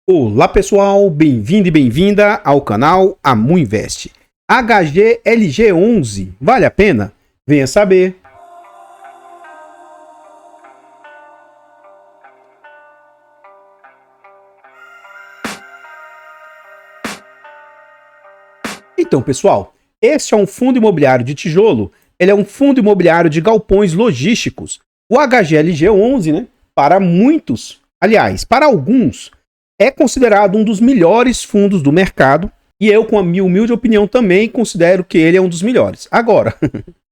Olá pessoal, bem-vindo e bem-vinda ao canal Amu Invest. HGLG11, vale a pena? Venha saber. Então pessoal, este é um fundo imobiliário de tijolo, ele é um fundo imobiliário de galpões logísticos. O HGLG11, né, para muitos, aliás, para alguns, é considerado um dos melhores fundos do mercado e eu, com a minha humilde opinião, também considero que ele é um dos melhores. Agora,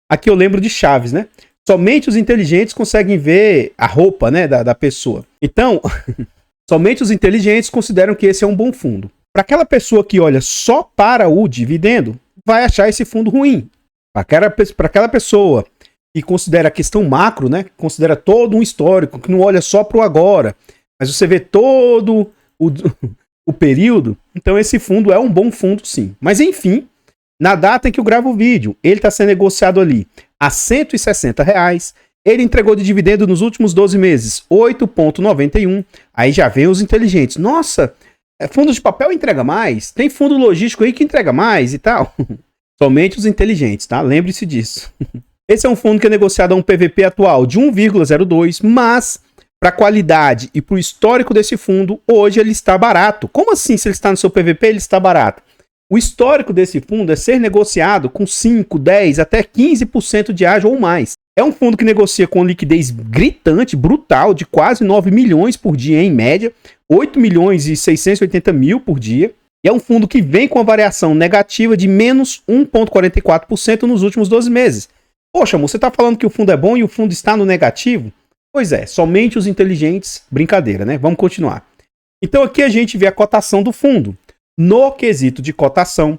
aqui eu lembro de Chaves, né? Somente os inteligentes conseguem ver a roupa, né, da pessoa. Então, somente os inteligentes consideram que esse é um bom fundo. Para aquela pessoa que olha só para o dividendo, vai achar esse fundo ruim. Para aquela pessoa que considera a questão macro, né, que considera todo um histórico, que não olha só para o agora, mas você vê todo o período, então esse fundo é um bom fundo sim. Mas enfim, na data em que eu gravo o vídeo, ele está sendo negociado ali a R$160, ele entregou de dividendo nos últimos 12 meses 8,91, aí já vem os inteligentes. Nossa, fundo de papel entrega mais? Tem fundo logístico aí que entrega mais e tal? Somente os inteligentes, tá? Lembre-se disso. Esse é um fundo que é negociado a um PVP atual de 1,02, mas para a qualidade e para o histórico desse fundo, hoje ele está barato. Como assim, se ele está no seu PVP, ele está barato? O histórico desse fundo é ser negociado com 5, 10, até 15% de ágio ou mais. É um fundo que negocia com liquidez gritante, brutal, de quase 9 milhões por dia em média, 8 milhões e 680 mil por dia. E é um fundo que vem com a variação negativa de menos 1,44% nos últimos 12 meses. Poxa, amor, você está falando que o fundo é bom e o fundo está no negativo? Pois é, somente os inteligentes, brincadeira, né? Vamos continuar. Então aqui a gente vê a cotação do fundo. No quesito de cotação,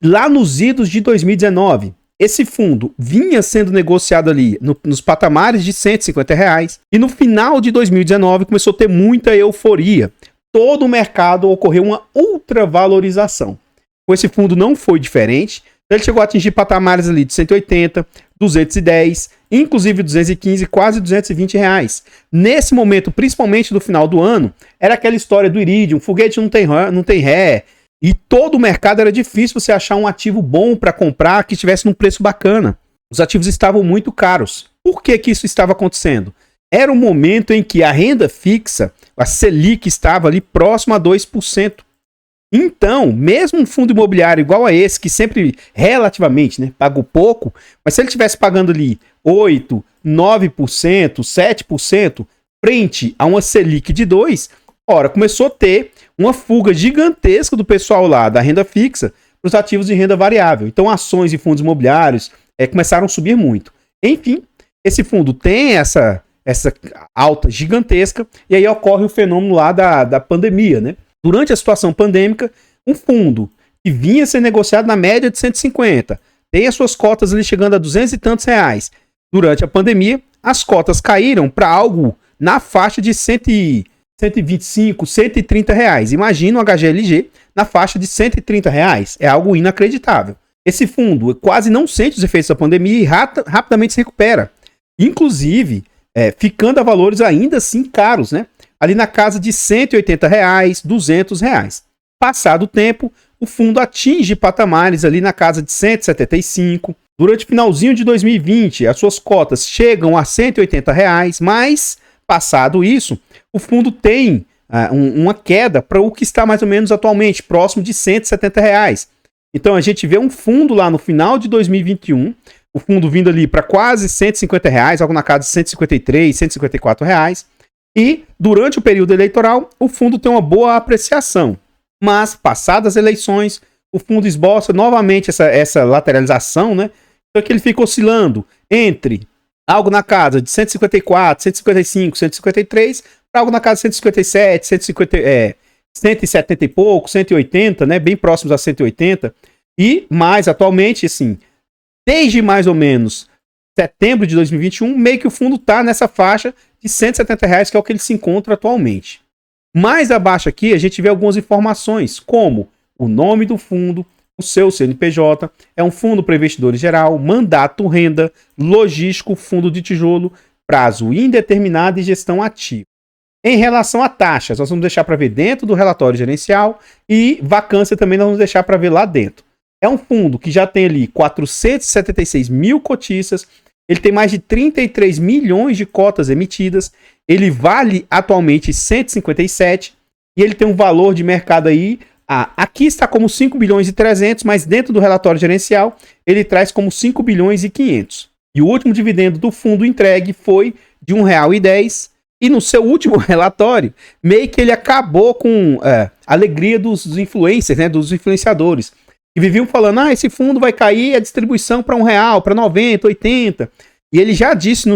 lá nos idos de 2019, esse fundo vinha sendo negociado ali nos patamares de R$150 e no final de 2019 começou a ter muita euforia. Todo o mercado ocorreu uma ultravalorização. Com esse fundo não foi diferente. Ele chegou a atingir patamares ali de 180, 210, inclusive 215, quase R$220. Nesse momento, principalmente no final do ano, era aquela história do Iridium, foguete não tem ré, e todo o mercado era difícil você achar um ativo bom para comprar que estivesse num preço bacana. Os ativos estavam muito caros. Por que isso estava acontecendo? Era um momento em que a renda fixa, a Selic, estava ali próximo a 2%. Então, mesmo um fundo imobiliário igual a esse, que sempre, relativamente, né, pagou pouco, mas se ele estivesse pagando ali 8%, 9%, 7%, frente a uma Selic de 2%, ora, começou a ter uma fuga gigantesca do pessoal lá da renda fixa para os ativos de renda variável. Então, ações e fundos imobiliários começaram a subir muito. Enfim, esse fundo tem essa alta gigantesca e aí ocorre o fenômeno lá da pandemia, né? Durante a situação pandêmica, um fundo que vinha ser negociado na média de 150, tem as suas cotas ali chegando a 200 e tantos reais. Durante a pandemia, as cotas caíram para algo na faixa de 125, 130 reais. Imagina o HGLG na faixa de 130 reais. É algo inacreditável. Esse fundo quase não sente os efeitos da pandemia e rapidamente se recupera. Inclusive, ficando a valores ainda assim caros, né? Ali na casa de 180 reais, 200 reais. Passado o tempo, o fundo atinge patamares ali na casa de 175. Durante o finalzinho de 2020, as suas cotas chegam a 180 reais, mas, passado isso, o fundo tem uma queda para o que está mais ou menos atualmente, próximo de 170 reais. Então a gente vê um fundo lá no final de 2021, o fundo vindo ali para quase 150 reais, algo na casa de 153, 154 reais. E, durante o período eleitoral, o fundo tem uma boa apreciação. Mas, passadas as eleições, o fundo esboça novamente essa lateralização, né? Então, que ele fica oscilando entre algo na casa de 154, 155, 153, para algo na casa de 157, 170 e pouco, 180, né? Bem próximos a 180. E, mais atualmente, assim, desde mais ou menos setembro de 2021, meio que o fundo está nessa faixa de 170 reais, que é o que ele se encontra atualmente. Mais abaixo aqui, a gente vê algumas informações, como o nome do fundo, o seu CNPJ, é um fundo para investidores geral, mandato renda, logístico, fundo de tijolo, prazo indeterminado e gestão ativa. Em relação a taxas, nós vamos deixar para ver dentro do relatório gerencial e vacância também nós vamos deixar para ver lá dentro. É um fundo que já tem ali 476 mil cotistas, ele tem mais de 33 milhões de cotas emitidas, ele vale atualmente 157 e ele tem um valor de mercado aí, aqui está como 5 bilhões e 300, mas dentro do relatório gerencial ele traz como 5 bilhões e 500. E o último dividendo do fundo entregue foi de R$ 1,10. E no seu último relatório, meio que ele acabou com a alegria dos influencers, né, dos influenciadores, que viviam falando, esse fundo vai cair a distribuição para R$1, para 90, 80. E ele já disse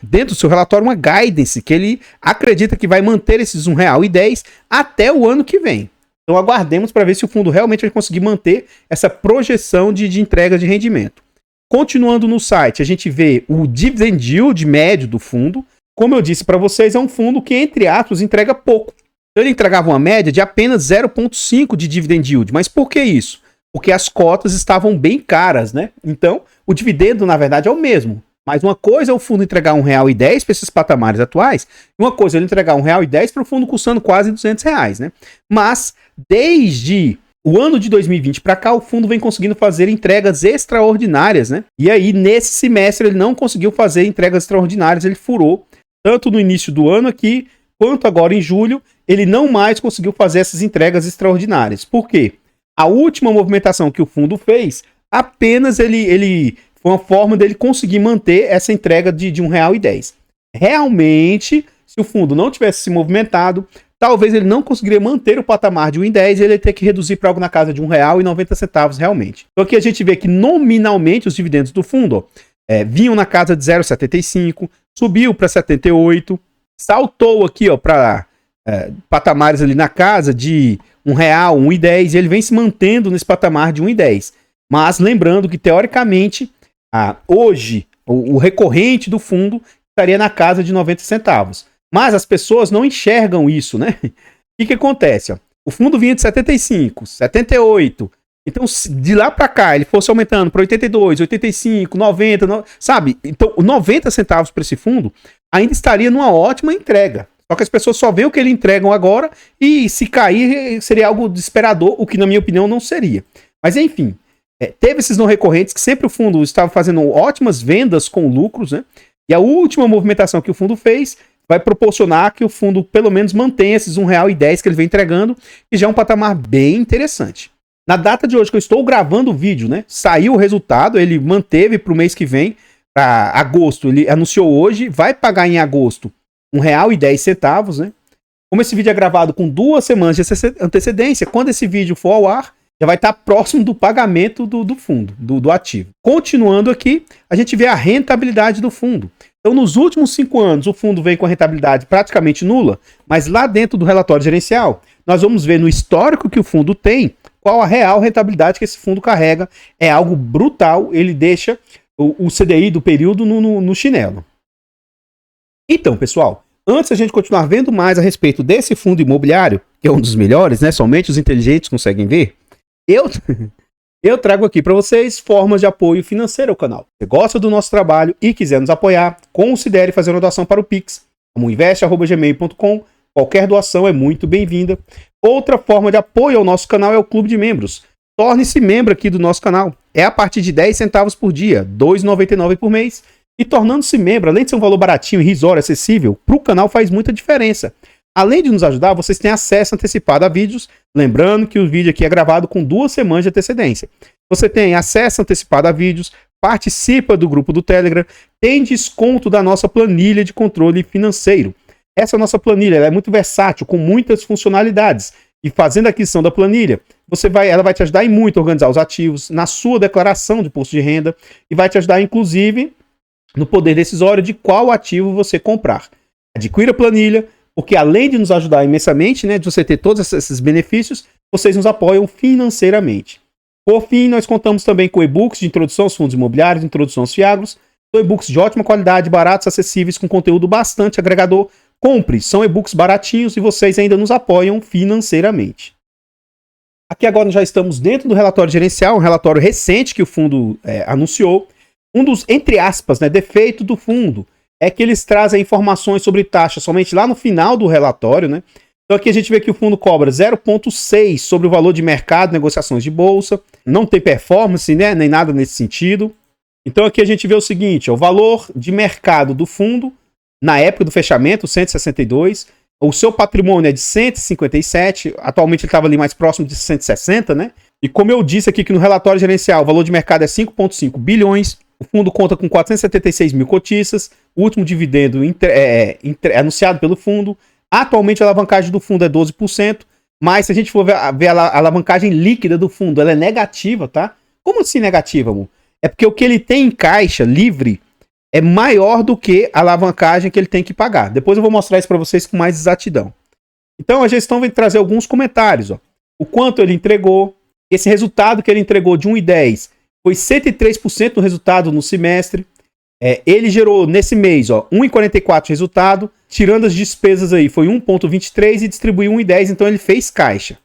dentro do seu relatório uma guidance, que ele acredita que vai manter esses R$1,10 até o ano que vem. Então aguardemos para ver se o fundo realmente vai conseguir manter essa projeção de entrega de rendimento. Continuando no site, a gente vê o dividend yield médio do fundo. Como eu disse para vocês, é um fundo que, entre aspas, entrega pouco. Então, ele entregava uma média de apenas 0,5 de dividend yield. Mas por que isso? Porque as cotas estavam bem caras, né? Então, o dividendo, na verdade, é o mesmo. Mas uma coisa é o fundo entregar R$1,10 para esses patamares atuais, e uma coisa é ele entregar R$1,10 para o fundo custando quase R$200, né? Mas, desde o ano de 2020 para cá, o fundo vem conseguindo fazer entregas extraordinárias, né? E aí, nesse semestre, ele não conseguiu fazer entregas extraordinárias, ele furou. Tanto no início do ano aqui, quanto agora em julho, ele não mais conseguiu fazer essas entregas extraordinárias. Por quê? A última movimentação que o fundo fez, apenas ele foi uma forma dele conseguir manter essa entrega de R$1,10. Realmente, se o fundo não tivesse se movimentado, talvez ele não conseguiria manter o patamar de R$1,10 e ele ia ter que reduzir para algo na casa de R$1,90 realmente. Então aqui a gente vê que nominalmente os dividendos do fundo vinham na casa de 0,75, subiu para 78, saltou aqui para patamares ali na casa de R$1, R$1,10, e ele vem se mantendo nesse patamar de R$1,10. Mas lembrando que, teoricamente, hoje, o recorrente do fundo estaria na casa de 90 centavos. Mas as pessoas não enxergam isso, né? O que acontece? O fundo vinha de 75, 78. Então, de lá para cá, ele fosse aumentando para 82, 85, 90, sabe? Então, 90 centavos para esse fundo ainda estaria numa ótima entrega. Só que as pessoas só veem o que eles entregam agora e se cair seria algo desesperador, o que na minha opinião não seria. Mas enfim, teve esses não recorrentes que sempre o fundo estava fazendo ótimas vendas com lucros, né? E a última movimentação que o fundo fez vai proporcionar que o fundo pelo menos mantenha esses R$1,10 que ele vem entregando, que já é um patamar bem interessante. Na data de hoje que eu estou gravando o vídeo, né? Saiu o resultado, ele manteve para o mês que vem, para agosto, ele anunciou hoje, vai pagar em agosto R$1,10, né? Como esse vídeo é gravado com 2 semanas de antecedência, quando esse vídeo for ao ar, já vai estar próximo do pagamento do fundo, do ativo. Continuando aqui, a gente vê a rentabilidade do fundo. Então, nos últimos 5 anos, o fundo vem com a rentabilidade praticamente nula, mas lá dentro do relatório gerencial, nós vamos ver no histórico que o fundo tem, qual a real rentabilidade que esse fundo carrega. É algo brutal, ele deixa o CDI do período no chinelo. Então, pessoal, antes a gente continuar vendo mais a respeito desse fundo imobiliário, que é um dos melhores, né? Somente os inteligentes conseguem ver, eu trago aqui para vocês formas de apoio financeiro ao canal. Se você gosta do nosso trabalho e quiser nos apoiar, considere fazer uma doação para o Pix, como investe@gmail.com. Qualquer doação é muito bem-vinda. Outra forma de apoio ao nosso canal é o Clube de Membros. Torne-se membro aqui do nosso canal. É a partir de 10 centavos por dia, R$ 2,99 por mês. E tornando-se membro, além de ser um valor baratinho, irrisório, acessível, para o canal faz muita diferença. Além de nos ajudar, vocês têm acesso antecipado a vídeos. Lembrando que o vídeo aqui é gravado com 2 semanas de antecedência. Você tem acesso antecipado a vídeos, participa do grupo do Telegram, tem desconto da nossa planilha de controle financeiro. Essa nossa planilha ela é muito versátil, com muitas funcionalidades. E fazendo a aquisição da planilha, ela vai te ajudar em muito a organizar os ativos, na sua declaração de imposto de renda, e vai te ajudar, inclusive, no poder decisório de qual ativo você comprar. Adquira a planilha, porque além de nos ajudar imensamente, né, de você ter todos esses benefícios, vocês nos apoiam financeiramente. Por fim, nós contamos também com e-books de introdução aos fundos imobiliários, introdução aos fiagros. São e-books de ótima qualidade, baratos, acessíveis, com conteúdo bastante agregador. Compre, são e-books baratinhos e vocês ainda nos apoiam financeiramente. Aqui agora já estamos dentro do relatório gerencial, um relatório recente que o fundo anunciou. Um dos, entre aspas, defeitos do fundo é que eles trazem informações sobre taxa somente lá no final do relatório, né? Então aqui a gente vê que o fundo cobra 0,6 sobre o valor de mercado, negociações de bolsa, não tem performance, né? Nem nada nesse sentido. Então aqui a gente vê o seguinte, ó, o valor de mercado do fundo, na época do fechamento, 162, o seu patrimônio é de 157, atualmente ele estava ali mais próximo de 160, né? E como eu disse aqui que no relatório gerencial o valor de mercado é 5,5 bilhões, o fundo conta com 476 mil cotistas, o último dividendo anunciado pelo fundo, atualmente a alavancagem do fundo é 12%, mas se a gente for ver a alavancagem líquida do fundo, ela é negativa, tá? Como assim negativa, amor? É porque o que ele tem em caixa livre é maior do que a alavancagem que ele tem que pagar. Depois eu vou mostrar isso para vocês com mais exatidão. Então a gestão vem trazer alguns comentários. Ó. O quanto ele entregou, esse resultado que ele entregou de 1,10 foi 103% do resultado no semestre. Ele gerou nesse mês 1,44 resultado, tirando as despesas aí foi 1,23 e distribuiu 1,10, então ele fez caixa.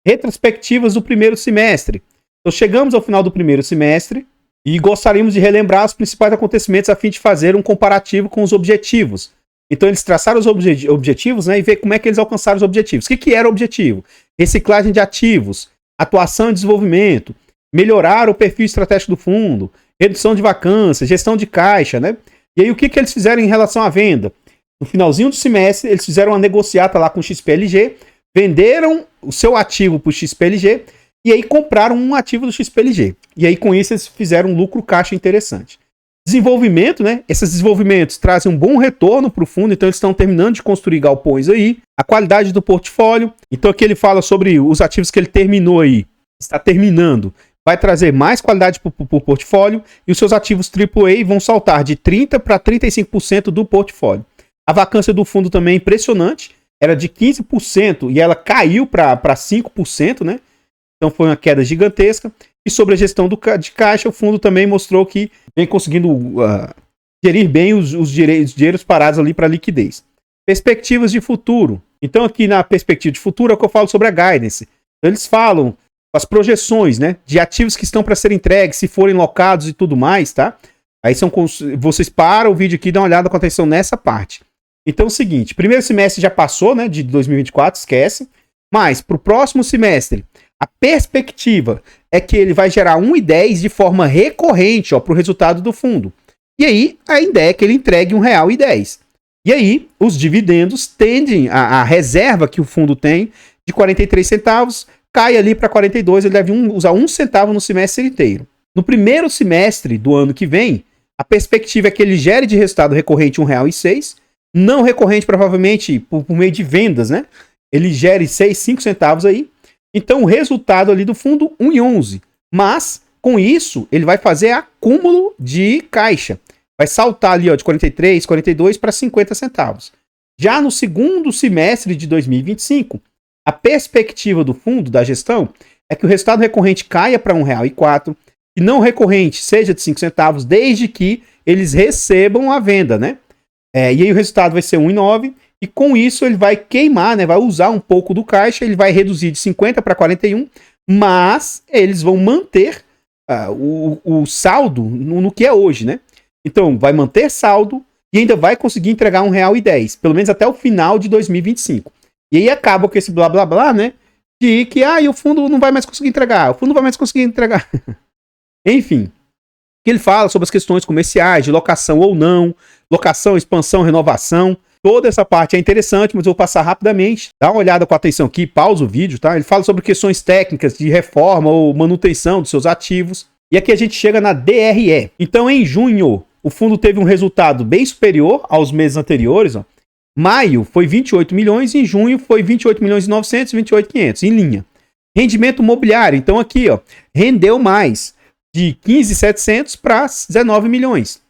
Retrospectivas do primeiro semestre. Então chegamos ao final do primeiro semestre e gostaríamos de relembrar os principais acontecimentos a fim de fazer um comparativo com os objetivos. Então eles traçaram os objetivos, né, e ver como é que eles alcançaram os objetivos. O que era o objetivo? Reciclagem de ativos, atuação e desenvolvimento, melhorar o perfil estratégico do fundo, redução de vacâncias, gestão de caixa, né? E aí o que eles fizeram em relação à venda? No finalzinho do semestre, eles fizeram uma negociata lá com o XPLG, venderam o seu ativo para o XPLG e aí compraram um ativo do XPLG. E aí com isso eles fizeram um lucro caixa interessante. Desenvolvimento, né? Esses desenvolvimentos trazem um bom retorno para o fundo, então eles estão terminando de construir galpões aí. A qualidade do portfólio, então aqui ele fala sobre os ativos que ele terminou aí, está terminando, vai trazer mais qualidade para o portfólio e os seus ativos AAA vão saltar de 30% para 35% do portfólio. A vacância do fundo também é impressionante, era de 15% e ela caiu para 5%, né? Então foi uma queda gigantesca. E sobre a gestão de caixa, o fundo também mostrou que vem conseguindo gerir bem os dinheiros parados ali para liquidez. Perspectivas de futuro. Então aqui na perspectiva de futuro é o que eu falo sobre a guidance. Então, eles falam as projeções, né, de ativos que estão para ser entregues, se forem locados e tudo mais, tá? Aí vocês param o vídeo aqui e dão uma olhada com atenção nessa parte. Então é o seguinte, primeiro semestre já passou, né, de 2024, esquece. Mas para o próximo semestre, a perspectiva é que ele vai gerar 1,10 de forma recorrente para o resultado do fundo. E aí, a ideia é que ele entregue R$1,10. E aí, os dividendos tendem, a reserva que o fundo tem de 43 centavos, cai ali para 42, ele deve usar 1 centavo no semestre inteiro. No primeiro semestre do ano que vem, a perspectiva é que ele gere de resultado recorrente R$1,06, não recorrente provavelmente por meio de vendas, né? Ele gere 5 centavos aí. Então, o resultado ali do fundo, 1,11. Mas, com isso, ele vai fazer acúmulo de caixa. Vai saltar ali de 43, 42 para 50 centavos. Já no segundo semestre de 2025, a perspectiva do fundo, da gestão, é que o resultado recorrente caia para R$1,04 e não recorrente seja de 5 centavos, desde que eles recebam a venda, né? E aí o resultado vai ser 1,09. E com isso ele vai queimar, né? Vai usar um pouco do caixa, ele vai reduzir de 50 para 41, mas eles vão manter o saldo no que é hoje, né? Então vai manter saldo e ainda vai conseguir entregar R$1,10, pelo menos até o final de 2025. E aí acaba com esse blá blá blá, né? De que o fundo não vai mais conseguir entregar, o fundo não vai mais conseguir entregar. Enfim, que ele fala sobre as questões comerciais, de locação ou não, locação, expansão, renovação. Toda essa parte é interessante, mas eu vou passar rapidamente. Dá uma olhada com atenção aqui, pausa o vídeo, tá? Ele fala sobre questões técnicas de reforma ou manutenção dos seus ativos. E aqui a gente chega na DRE. Então, em junho, o fundo teve um resultado bem superior aos meses anteriores. Ó. Maio foi 28 milhões e em junho foi 28 milhões e 900, 28,500, em linha. Rendimento imobiliário. Então, aqui, rendeu mais de 15,700 para 19 milhões.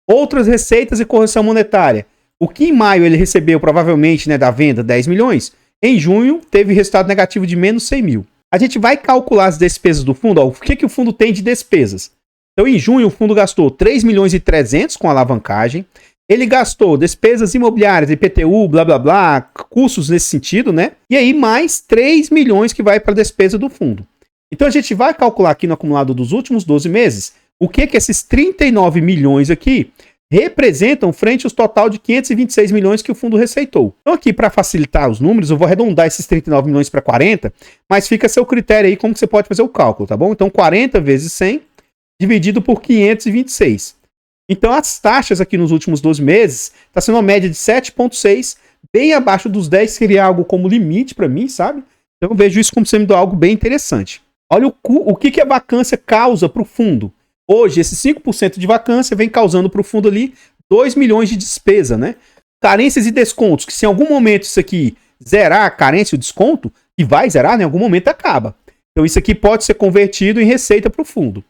Outras receitas e correção monetária. O que em maio ele recebeu, provavelmente, né, da venda, 10 milhões, em junho teve resultado negativo de menos 100 mil. A gente vai calcular as despesas do fundo. O que o fundo tem de despesas? Então, em junho, o fundo gastou 3 milhões e 300 com alavancagem. Ele gastou despesas imobiliárias, IPTU, blá, blá, blá, custos nesse sentido, né? E aí, mais 3 milhões que vai para a despesa do fundo. Então, a gente vai calcular aqui no acumulado dos últimos 12 meses o que esses 39 milhões aqui representam frente aos total de 526 milhões que o fundo receitou. Então aqui, para facilitar os números, eu vou arredondar esses 39 milhões para 40, mas fica a seu critério aí como que você pode fazer o cálculo, tá bom? Então 40 vezes 100 dividido por 526. Então as taxas aqui nos últimos 12 meses está sendo uma média de 7,6, bem abaixo dos 10, seria algo como limite para mim, sabe? Então eu vejo isso como sendo algo bem interessante. Olha o que a vacância causa para o fundo. Hoje, esse 5% de vacância vem causando para o fundo ali 2 milhões de despesa, né? Carências e descontos, que se em algum momento isso aqui zerar a carência e o desconto, e vai zerar, né? Em algum momento acaba. Então isso aqui pode ser convertido em receita para o fundo.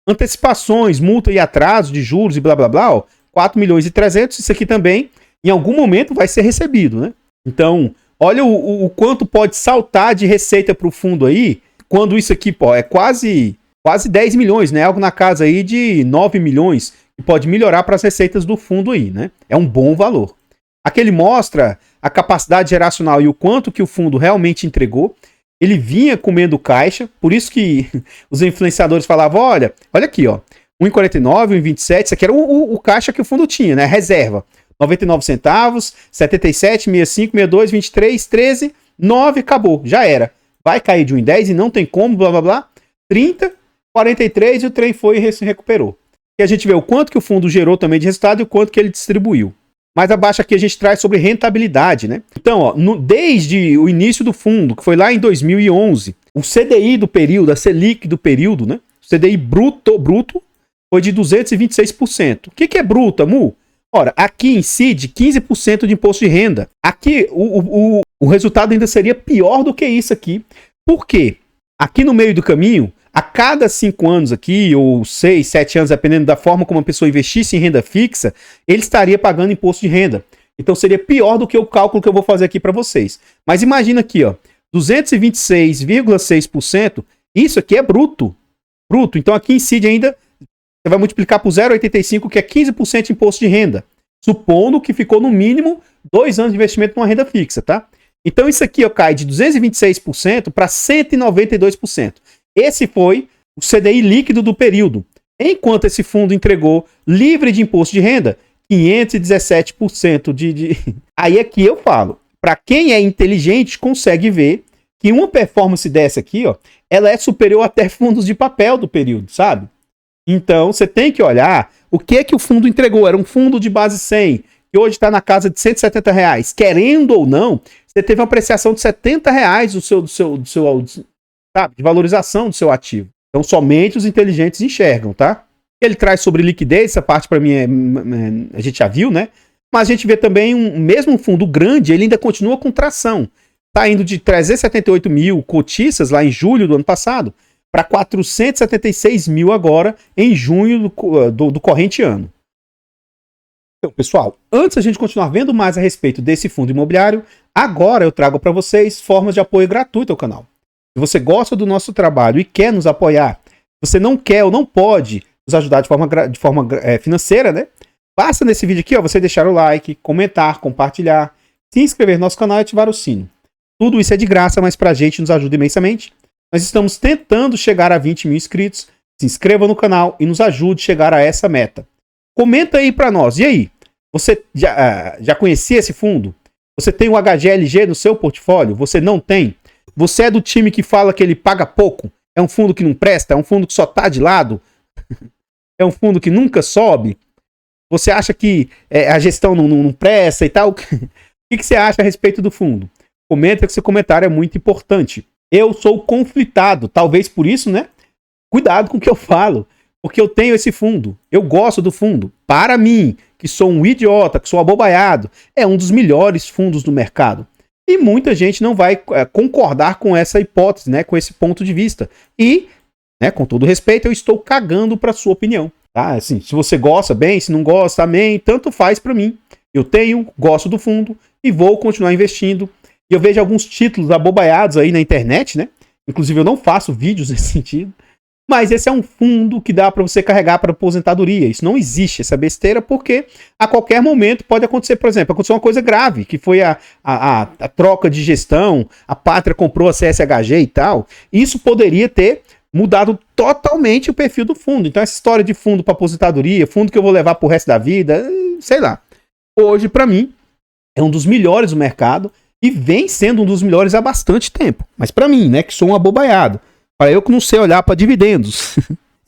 Antecipações, multa e atraso de juros e blá blá blá, ó, 4 milhões e 300, isso aqui também em algum momento vai ser recebido, né? Então, olha o quanto pode saltar de receita para o fundo aí, quando isso aqui, pô, é quase 10 milhões, né? Algo na casa aí de 9 milhões, que pode melhorar para as receitas do fundo aí, né? É um bom valor. Aqui ele mostra a capacidade geracional e o quanto que o fundo realmente entregou. Ele vinha comendo caixa, por isso que os influenciadores falavam, olha aqui, ó, 1,49, 1,27, isso aqui era o caixa que o fundo tinha, né? Reserva. 99 centavos, 77, 65, 62, 23, 13, 9, acabou, já era. Vai cair de 1,10 e não tem como, blá blá blá. 30, 43 e o trem foi e se recuperou. E a gente vê o quanto que o fundo gerou também de resultado e o quanto que ele distribuiu. Mais abaixo aqui a gente traz sobre rentabilidade, né? Então, ó, desde o início do fundo, que foi lá em 2011, o CDI do período, a Selic do período, né? O CDI bruto foi de 226%. O que é bruto, Amu? Ora, aqui incide 15% de imposto de renda. Aqui o resultado ainda seria pior do que isso aqui. Por quê? Aqui no meio do caminho, a cada 5 anos aqui, ou 6, 7 anos, dependendo da forma como a pessoa investisse em renda fixa, ele estaria pagando imposto de renda. Então seria pior do que o cálculo que eu vou fazer aqui para vocês. Mas imagina aqui, ó, 226,6%, isso aqui é bruto. Bruto. Então aqui incide ainda, você vai multiplicar por 0,85, que é 15% de imposto de renda. Supondo que ficou no mínimo 2 anos de investimento numa renda fixa, tá? Então isso aqui, ó, cai de 226% para 192%. Esse foi o CDI líquido do período. Enquanto esse fundo entregou, livre de imposto de renda, 517% de... Aí é que eu falo, para quem é inteligente, consegue ver que uma performance dessa aqui, ó, ela é superior até fundos de papel do período, sabe? Então, você tem que olhar o que o fundo entregou. Era um fundo de base 100, que hoje está na casa de R$170. Querendo ou não, você teve uma apreciação de R$70 do seu sabe, de valorização do seu ativo. Então, somente os inteligentes enxergam, tá? Ele traz sobre liquidez, essa parte para mim a gente já viu, né? Mas a gente vê também mesmo um fundo grande, ele ainda continua com tração. Tá indo de 378 mil cotistas lá em julho do ano passado para 476 mil agora em junho do corrente ano. Então, pessoal, antes a gente continuar vendo mais a respeito desse fundo imobiliário, agora eu trago para vocês formas de apoio gratuito ao canal. Se você gosta do nosso trabalho e quer nos apoiar, você não quer ou não pode nos ajudar de forma financeira, né? Basta nesse vídeo aqui, ó, você deixar o like, comentar, compartilhar, se inscrever no nosso canal e ativar o sino. Tudo isso é de graça, mas pra gente nos ajuda imensamente. Nós estamos tentando chegar a 20 mil inscritos. Se inscreva no canal e nos ajude a chegar a essa meta. Comenta aí pra nós. E aí? Você já conhecia esse fundo? Você tem o HGLG no seu portfólio? Você não tem? Você é do time que fala que ele paga pouco? É um fundo que não presta? É um fundo que só tá de lado? É um fundo que nunca sobe? Você acha que a gestão não presta e tal? O que você acha a respeito do fundo? Comenta, que seu comentário é muito importante. Eu sou conflitado, talvez por isso, né? Cuidado com o que eu falo, porque eu tenho esse fundo. Eu gosto do fundo. Para mim, que sou um idiota, que sou abobaiado, é um dos melhores fundos do mercado. E muita gente não vai concordar com essa hipótese, né? Com esse ponto de vista. E, né, com todo respeito, eu estou cagando para sua opinião. Tá? Assim, se você gosta, bem, se não gosta, amém, tanto faz para mim. Eu gosto do fundo e vou continuar investindo. E eu vejo alguns títulos abobaiados aí na internet, né? Inclusive eu não faço vídeos nesse sentido. Mas esse é um fundo que dá para você carregar para aposentadoria. Isso não existe, essa besteira, porque a qualquer momento pode acontecer, por exemplo, aconteceu uma coisa grave, que foi a troca de gestão, a Pátria comprou a CSHG e tal. Isso poderia ter mudado totalmente o perfil do fundo. Então, essa história de fundo para aposentadoria, fundo que eu vou levar pro resto da vida, sei lá. Hoje, para mim, é um dos melhores do mercado e vem sendo um dos melhores há bastante tempo. Mas para mim, né, que sou um abobaiado, para eu que não sei olhar para dividendos.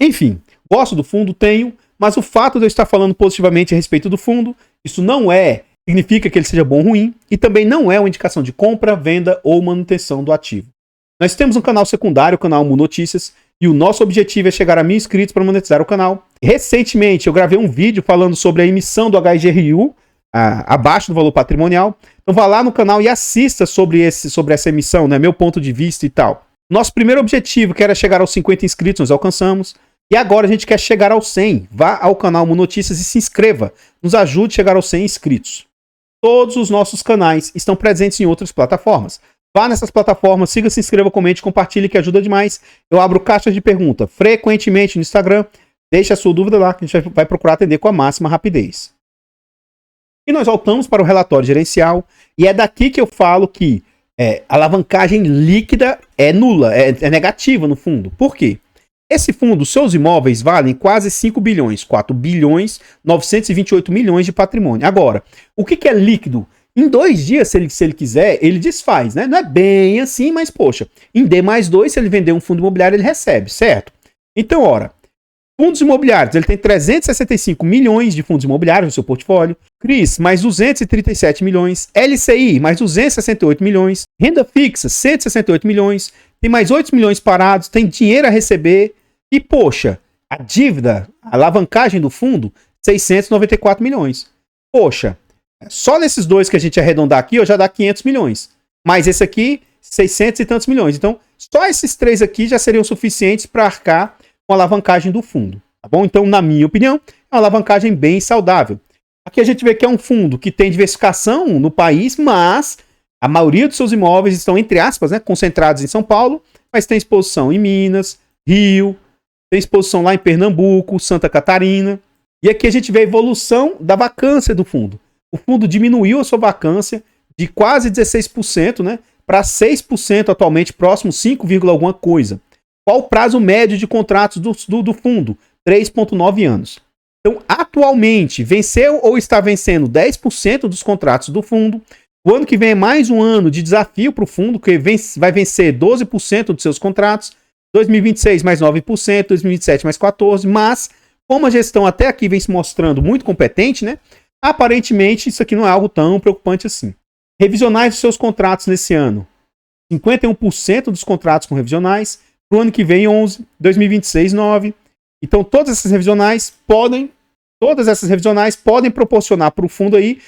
Enfim, gosto do fundo, tenho, mas o fato de eu estar falando positivamente a respeito do fundo, isso não significa que ele seja bom ou ruim, e também não é uma indicação de compra, venda ou manutenção do ativo. Nós temos um canal secundário, o canal Mu Notícias, e o nosso objetivo é chegar a 1.000 inscritos para monetizar o canal. Recentemente eu gravei um vídeo falando sobre a emissão do HGRU, abaixo do valor patrimonial. Então vá lá no canal e assista sobre essa emissão, né? Meu ponto de vista e tal. Nosso primeiro objetivo, que era chegar aos 50 inscritos, nós alcançamos. E agora a gente quer chegar aos 100. Vá ao canal Mu Notícias e se inscreva. Nos ajude a chegar aos 100 inscritos. Todos os nossos canais estão presentes em outras plataformas. Vá nessas plataformas, siga, se inscreva, comente, compartilhe, que ajuda demais. Eu abro caixas de pergunta frequentemente no Instagram. Deixe a sua dúvida lá, que a gente vai procurar atender com a máxima rapidez. E nós voltamos para o relatório gerencial. E é daqui que eu falo que a alavancagem líquida é nula, é negativa no fundo. Por quê? Esse fundo, seus imóveis valem quase 5 bilhões, 4 bilhões, 928 milhões de patrimônio. Agora, o que é líquido? Em 2 dias, se ele quiser, ele desfaz, né? Não é bem assim, mas poxa, em D+2, se ele vender um fundo imobiliário, ele recebe, certo? Então, ora, fundos imobiliários, ele tem 365 milhões de fundos imobiliários no seu portfólio. CRIs, mais 237 milhões. LCI, mais 268 milhões. Renda fixa, 168 milhões. Tem mais 8 milhões parados, tem dinheiro a receber. E, poxa, a dívida, a alavancagem do fundo, 694 milhões. Poxa, só nesses dois que a gente arredondar aqui, já dá 500 milhões. Mas esse aqui, 600 e tantos milhões. Então, só esses 3 aqui já seriam suficientes para arcar com a alavancagem do fundo. Tá bom? Então, na minha opinião, é uma alavancagem bem saudável. Aqui a gente vê que é um fundo que tem diversificação no país, mas a maioria dos seus imóveis estão, entre aspas, né, concentrados em São Paulo, mas tem exposição em Minas, Rio, tem exposição lá em Pernambuco, Santa Catarina. E aqui a gente vê a evolução da vacância do fundo. O fundo diminuiu a sua vacância de quase 16%, né, para 6% atualmente, próximo 5, alguma coisa. Qual o prazo médio de contratos do fundo? 3,9 anos. Então, atualmente, venceu ou está vencendo 10% dos contratos do fundo. O ano que vem é mais um ano de desafio para o fundo, que vai vencer 12% dos seus contratos. 2026 mais 9%, 2027 mais 14%. Mas, como a gestão até aqui vem se mostrando muito competente, né? Aparentemente, isso aqui não é algo tão preocupante assim. Revisionais dos seus contratos nesse ano. 51% dos contratos com revisionais. Para o ano que vem, 11%. 2026, 9%. Então, todas essas revisionais podem proporcionar para o fundo aí,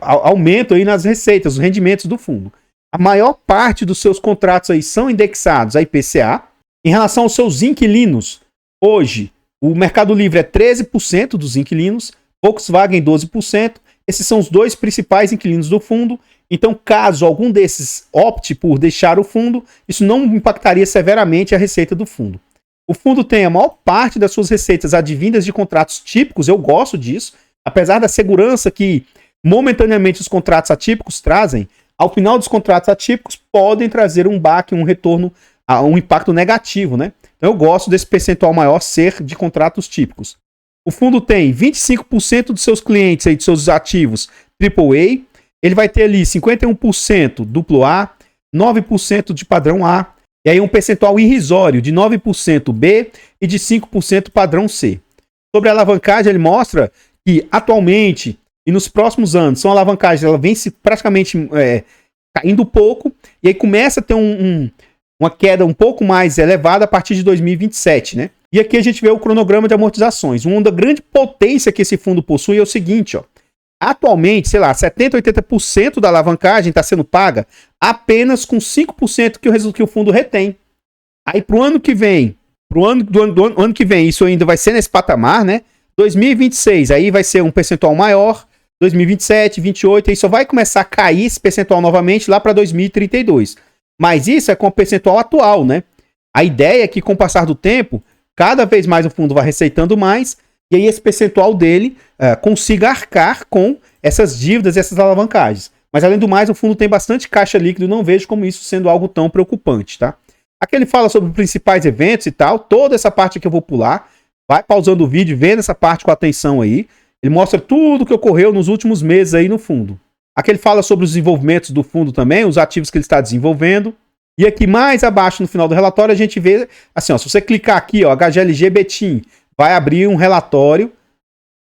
aumento aí nas receitas, os rendimentos do fundo. A maior parte dos seus contratos aí são indexados a IPCA. Em relação aos seus inquilinos, hoje, o Mercado Livre é 13% dos inquilinos, Volkswagen 12%. Esses são os 2 principais inquilinos do fundo. Então, caso algum desses opte por deixar o fundo, isso não impactaria severamente a receita do fundo. O fundo tem a maior parte das suas receitas advindas de contratos típicos, eu gosto disso, apesar da segurança que momentaneamente os contratos atípicos trazem, ao final dos contratos atípicos podem trazer um baque, um retorno, um impacto negativo, né? Então eu gosto desse percentual maior ser de contratos típicos. O fundo tem 25% dos seus clientes, aí, de seus ativos AAA, ele vai ter ali 51% duplo A, 9% de padrão A, e aí um percentual irrisório de 9% B e de 5% padrão C. Sobre a alavancagem, ele mostra que atualmente e nos próximos anos, são alavancagens, ela vem se praticamente caindo pouco, e aí começa a ter uma queda um pouco mais elevada a partir de 2027, né? E aqui a gente vê o cronograma de amortizações. Uma da grande potência que esse fundo possui é o seguinte, ó. Atualmente, sei lá, 70%, 80% da alavancagem está sendo paga apenas com 5% que o fundo retém. Aí pro ano que vem, ano que vem, isso ainda vai ser nesse patamar, né? 2026, aí vai ser um percentual maior. 2027, 2028, aí só vai começar a cair esse percentual novamente lá para 2032. Mas isso é com o percentual atual, né? A ideia é que com o passar do tempo, cada vez mais o fundo vai receitando mais, e aí esse percentual dele consiga arcar com essas dívidas e essas alavancagens. Mas além do mais, o fundo tem bastante caixa líquido, não vejo como isso sendo algo tão preocupante, tá? Aqui ele fala sobre os principais eventos e tal. Toda essa parte aqui eu vou pular. Vai pausando o vídeo, vendo essa parte com atenção aí. Ele mostra tudo o que ocorreu nos últimos meses aí no fundo. Aqui ele fala sobre os desenvolvimentos do fundo também, os ativos que ele está desenvolvendo. E aqui mais abaixo no final do relatório a gente vê, assim, ó, se você clicar aqui, ó, HGLG Betim, vai abrir um relatório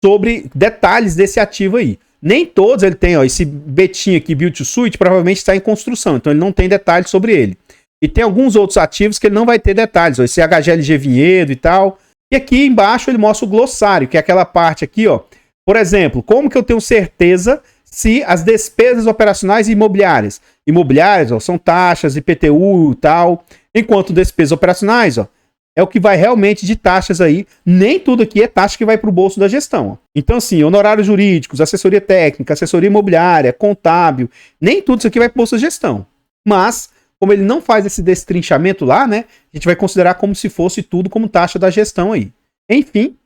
sobre detalhes desse ativo aí. Nem todos ele tem, ó, esse Betim aqui, Build to Suit, provavelmente está em construção, então ele não tem detalhes sobre ele. E tem alguns outros ativos que ele não vai ter detalhes, ó, esse HGLG Vinhedo e tal. E aqui embaixo ele mostra o glossário, que é aquela parte aqui, ó. Por exemplo, como que eu tenho certeza se as despesas operacionais imobiliárias, ó, são taxas, IPTU e tal, enquanto despesas operacionais, ó, é o que vai realmente de taxas aí. Nem tudo aqui é taxa que vai para o bolso da gestão. Ó. Então, assim, honorários jurídicos, assessoria técnica, assessoria imobiliária, contábil, nem tudo isso aqui vai para o bolso da gestão. Mas, como ele não faz esse destrinchamento lá, né, a gente vai considerar como se fosse tudo como taxa da gestão aí. Enfim.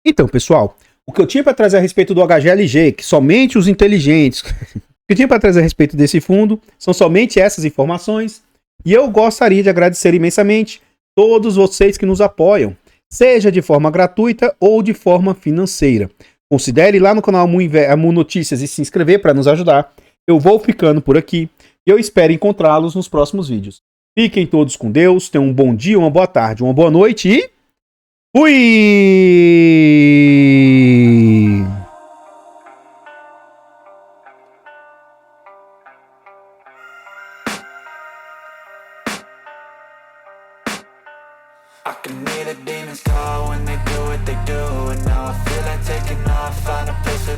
Então, pessoal, o que eu tinha para trazer a respeito do HGLG, que somente os inteligentes... O que eu tinha para trazer a respeito desse fundo são somente essas informações. E eu gostaria de agradecer imensamente todos vocês que nos apoiam, seja de forma gratuita ou de forma financeira. Considere ir lá no canal Amu Notícias e se inscrever para nos ajudar. Eu vou ficando por aqui e eu espero encontrá-los nos próximos vídeos. Fiquem todos com Deus, tenham um bom dia, uma boa tarde, uma boa noite e... fui! I can hear the demons call when they do what they do, and now I feel like taking off, find a place